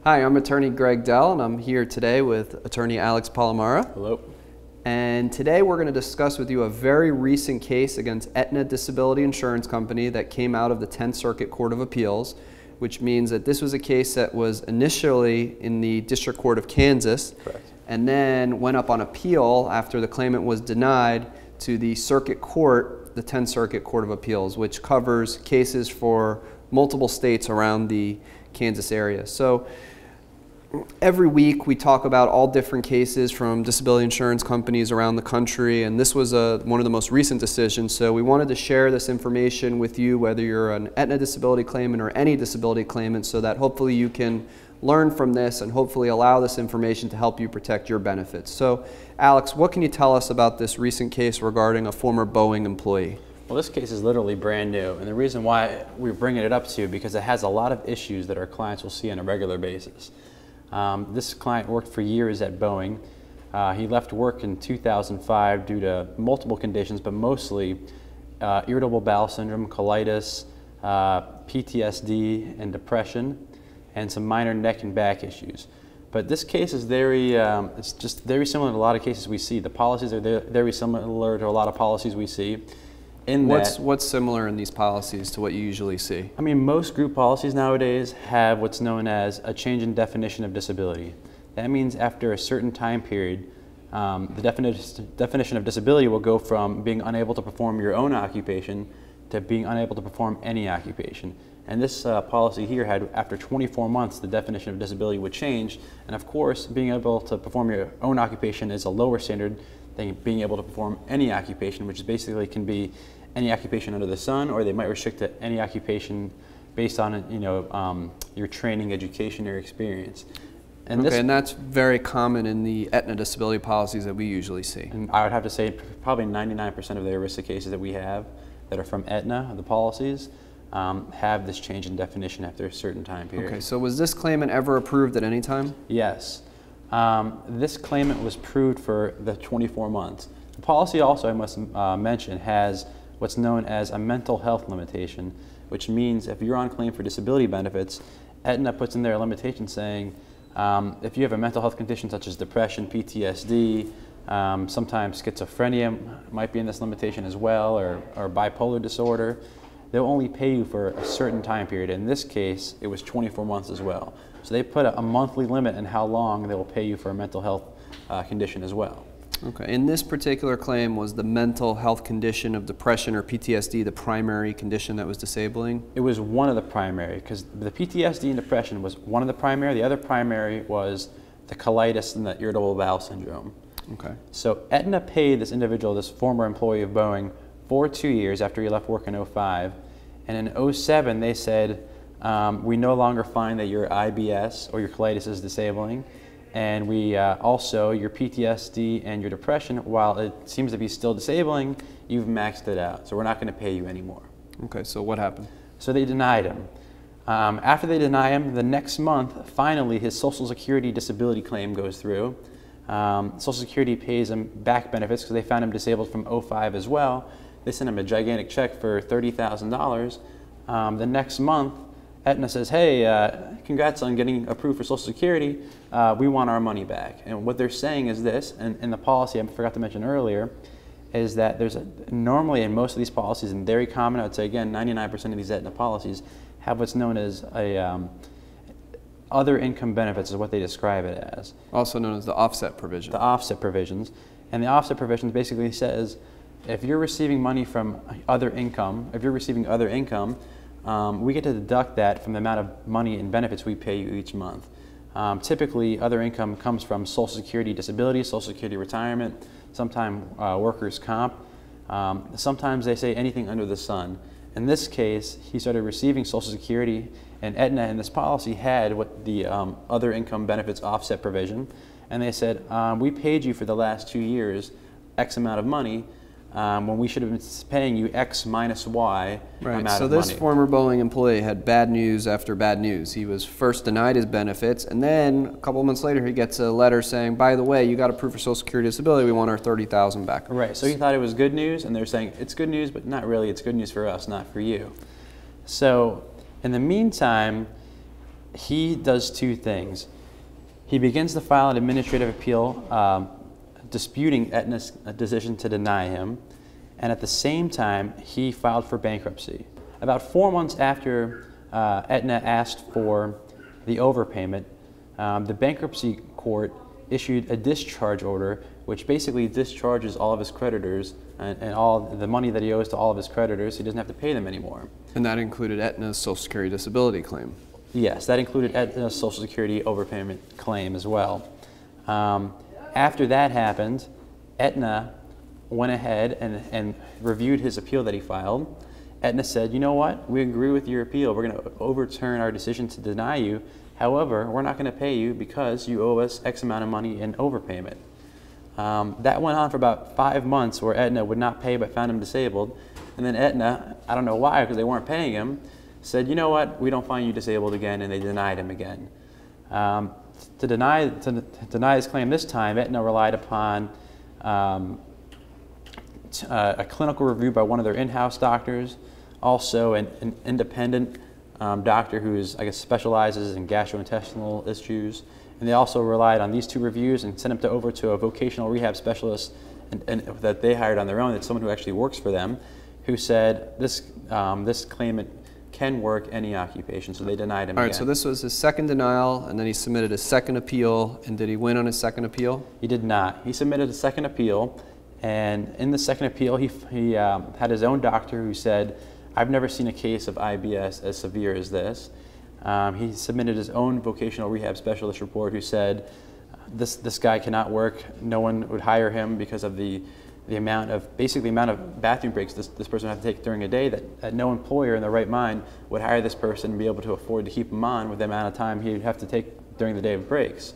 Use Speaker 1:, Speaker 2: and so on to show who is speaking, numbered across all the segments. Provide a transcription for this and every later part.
Speaker 1: Hi, I'm attorney Greg Dell, and I'm here today with attorney Alex Palamara.
Speaker 2: Hello.
Speaker 1: And today we're going to discuss with you a very recent case against Aetna Disability Insurance Company that came out of the 10th Circuit Court of Appeals, which means that this was a case that was initially in the District Court of Kansas.
Speaker 2: Correct.
Speaker 1: And then went up on appeal after the claimant was denied to the Circuit Court, the 10th Circuit Court of Appeals, which covers cases for multiple states around the Kansas area. So every week we talk about all different cases from disability insurance companies around the country, and this was one of the most recent decisions. So we wanted to share this information with you, whether you're an Aetna disability claimant or any disability claimant, so that hopefully you can learn from this and hopefully allow this information to help you protect your benefits. So Alex, what can you tell us about this recent case regarding a former Boeing employee?
Speaker 2: Well, this case is literally brand new, and the reason why we're bringing it up to you because it has a lot of issues that our clients will see on a regular basis. This client worked for years at Boeing. He left work in 2005 due to multiple conditions, but mostly irritable bowel syndrome, colitis, PTSD, and depression, and some minor neck and back issues. But this case is it's just very similar to a lot of cases we see. The policies are very similar to a lot of policies we see.
Speaker 1: What's similar in these policies to what you usually see?
Speaker 2: I mean, most group policies nowadays have what's known as a change in definition of disability. That means after a certain time period, the definition of disability will go from being unable to perform your own occupation to being unable to perform any occupation. And this policy here had, after 24 months, the definition of disability would change. And of course, being able to perform your own occupation is a lower standard than being able to perform any occupation, which basically can be any occupation under the sun, or they might restrict to any occupation based on your training, education, or experience. And
Speaker 1: and that's very common in the Aetna disability policies that we usually see.
Speaker 2: And I would have to say probably 99% of the ERISA cases that we have that are from Aetna, the policies, have this change in definition after a certain time period.
Speaker 1: Okay, so was this claimant ever approved at any time?
Speaker 2: Yes. This claimant was approved for the 24 months. The policy also, I must mention, has what's known as a mental health limitation, which means if you're on claim for disability benefits, Aetna puts in there a limitation saying if you have a mental health condition such as depression, PTSD, sometimes schizophrenia might be in this limitation as well, or bipolar disorder, they'll only pay you for a certain time period. In this case, it was 24 months as well. So they put a monthly limit in how long they will pay you for a mental health condition as well.
Speaker 1: Okay, in this particular claim, was the mental health condition of depression or PTSD the primary condition that was disabling?
Speaker 2: It was one of the primary, because the PTSD and depression was one of the primary. The other primary was the colitis and the irritable bowel syndrome.
Speaker 1: Okay.
Speaker 2: So Aetna paid this individual, this former employee of Boeing, for 2 years after he left work in 2005. And in 2007, they said, we no longer find that your IBS or your colitis is disabling. And we also, your PTSD and your depression, while it seems to be still disabling, you've maxed it out. So we're not going to pay you anymore.
Speaker 1: Okay, so what happened?
Speaker 2: So they denied him. After they deny him, the next month, finally, his Social Security disability claim goes through. Social Security pays him back benefits because they found him disabled from 2005 as well. They sent him a gigantic check for $30,000. The next month, Aetna says, hey, congrats on getting approved for Social Security. We want our money back. And what they're saying is this, and in the policy I forgot to mention earlier, is that there's normally in most of these policies, and very common, I would say again, 99% of these Aetna policies have what's known as other income benefits is what they describe it as.
Speaker 1: Also known as the offset provision.
Speaker 2: The offset provisions. And the offset provisions basically says, if you're receiving money from other income, we get to deduct that from the amount of money and benefits we pay you each month. Typically, other income comes from Social Security disability, Social Security retirement, sometimes workers' comp. Sometimes they say anything under the sun. In this case, he started receiving Social Security, and Aetna in this policy had what the other income benefits offset provision, and they said, we paid you for the last 2 years X amount of money, when we should have been paying you X minus Y amount of money.
Speaker 1: So this former Boeing employee had bad news after bad news. He was first denied his benefits, and then a couple of months later he gets a letter saying, by the way, you got approved for Social Security disability, we want our $30,000 back.
Speaker 2: Right, so he thought it was good news, and they're saying, it's good news, but not really, it's good news for us, not for you. So in the meantime, he does two things. He begins to file an administrative appeal disputing Aetna's decision to deny him, and at the same time, he filed for bankruptcy. About 4 months after Aetna asked for the overpayment, the bankruptcy court issued a discharge order, which basically discharges all of his creditors and all the money that he owes to all of his creditors. He doesn't have to pay them anymore.
Speaker 1: And that included Aetna's Social Security disability claim.
Speaker 2: Yes, that included Aetna's Social Security overpayment claim as well. After that happened, Aetna went ahead and reviewed his appeal that he filed. Aetna said, you know what, we agree with your appeal. We're going to overturn our decision to deny you. However, we're not going to pay you because you owe us X amount of money in overpayment. That went on for about 5 months where Aetna would not pay but found him disabled. And then Aetna, I don't know why, because they weren't paying him, said, you know what, we don't find you disabled again, and they denied him again. To deny his claim this time, Aetna relied upon a clinical review by one of their in-house doctors, also an independent doctor who is, I guess, specializes in gastrointestinal issues. And they also relied on these two reviews and sent him over to a vocational rehab specialist and that they hired on their own. It's someone who actually works for them, who said this claimant can work any occupation, so they denied him.
Speaker 1: All right, so this was his second denial, and then he submitted a second appeal. And did he win on his second appeal?
Speaker 2: He did not. He submitted a second appeal, and in the second appeal, he had his own doctor who said, I've never seen a case of IBS as severe as this. He submitted his own vocational rehab specialist report who said, this guy cannot work. No one would hire him because of the amount of bathroom breaks this person would have to take during a day, that no employer in their right mind would hire this person and be able to afford to keep him on with the amount of time he would have to take during the day of breaks.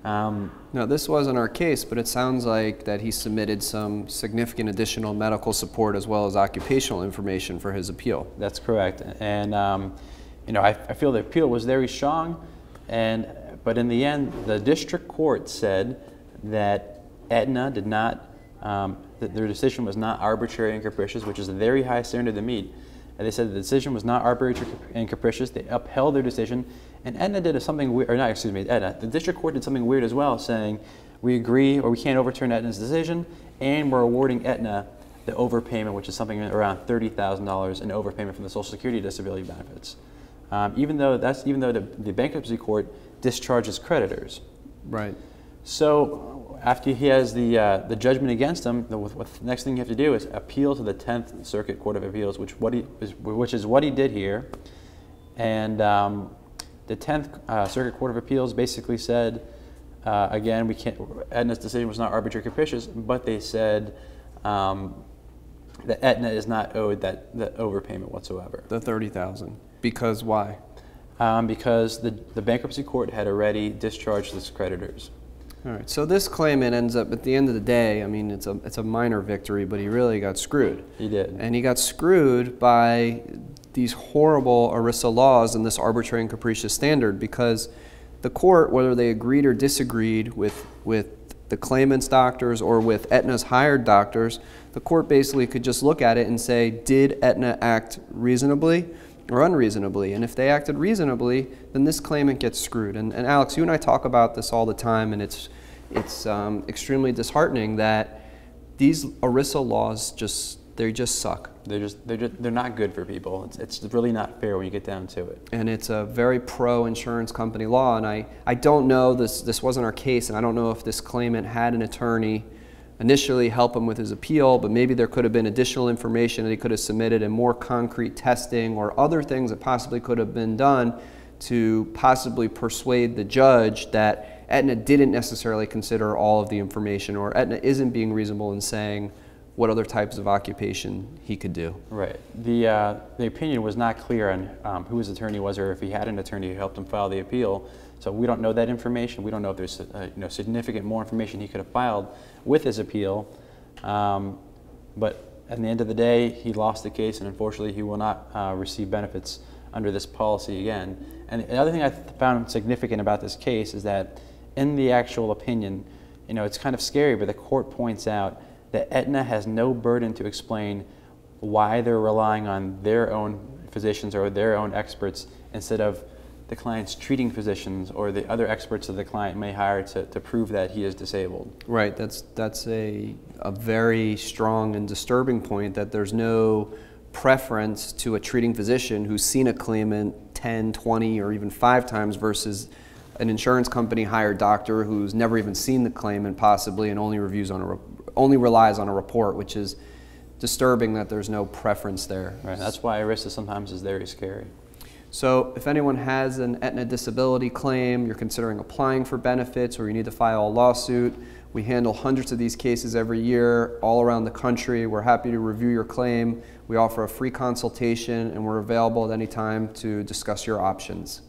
Speaker 1: Now, this wasn't our case, but it sounds like that he submitted some significant additional medical support as well as occupational information for his appeal.
Speaker 2: That's correct. And I feel the appeal was very strong, but in the end, the district court said that Aetna did not, that their decision was not arbitrary and capricious, which is a very high standard to meet. And they said the decision was not arbitrary and capricious. They upheld their decision. And Aetna did something weird, or not, excuse me, Aetna. The district court did something weird as well, saying we agree or we can't overturn Aetna's decision, and we're awarding Aetna the overpayment, which is something around $30,000 in overpayment from the Social Security disability benefits. Even though the bankruptcy court discharges creditors.
Speaker 1: Right.
Speaker 2: So after he has the judgment against him, the next thing you have to do is appeal to the 10th Circuit Court of Appeals, which is what he did here. And the 10th Circuit Court of Appeals basically said, again, Aetna's decision was not arbitrary capricious, but they said that Aetna is not owed that overpayment whatsoever.
Speaker 1: The $30,000. Because why?
Speaker 2: Because the bankruptcy court had already discharged its creditors.
Speaker 1: All right. So this claimant ends up, at the end of the day, I mean, it's a minor victory, but he really got screwed.
Speaker 2: He did.
Speaker 1: And he got screwed by these horrible ERISA laws and this arbitrary and capricious standard, because the court, whether they agreed or disagreed with the claimant's doctors or with Aetna's hired doctors, the court basically could just look at it and say, did Aetna act reasonably or unreasonably? And if they acted reasonably, then this claimant gets screwed. And Alex, you and I talk about this all the time, and it's extremely disheartening that these ERISA laws they just suck.
Speaker 2: They're not good for people. It's really not fair when you get down to it.
Speaker 1: And it's a very pro-insurance company law. And I don't know, this wasn't our case, and I don't know if this claimant had an attorney initially help him with his appeal, but maybe there could have been additional information that he could have submitted and more concrete testing or other things that possibly could have been done to possibly persuade the judge that Aetna didn't necessarily consider all of the information, or Aetna isn't being reasonable in saying what other types of occupation he could do. Right.
Speaker 2: The opinion was not clear on who his attorney was, or if he had an attorney who helped him file the appeal. So we don't know that information. We don't know if there's significant more information he could have filed with his appeal. But at the end of the day, he lost the case, and unfortunately, he will not receive benefits under this policy again. And the other thing I found significant about this case is that in the actual opinion, it's kind of scary, but the court points out that Aetna has no burden to explain why they're relying on their own physicians or their own experts instead of the client's treating physicians or the other experts that the client may hire to prove that he is disabled.
Speaker 1: Right, that's a very strong and disturbing point, that there's no preference to a treating physician who's seen a claimant 10, 20, or even 5 times versus an insurance company hired doctor who's never even seen the claimant possibly and only relies on a report, which is disturbing that there's no preference there.
Speaker 2: Right, that's why ERISA sometimes is very scary.
Speaker 1: So if anyone has an Aetna disability claim, you're considering applying for benefits, or you need to file a lawsuit, we handle hundreds of these cases every year all around the country. We're happy to review your claim. We offer a free consultation, and we're available at any time to discuss your options.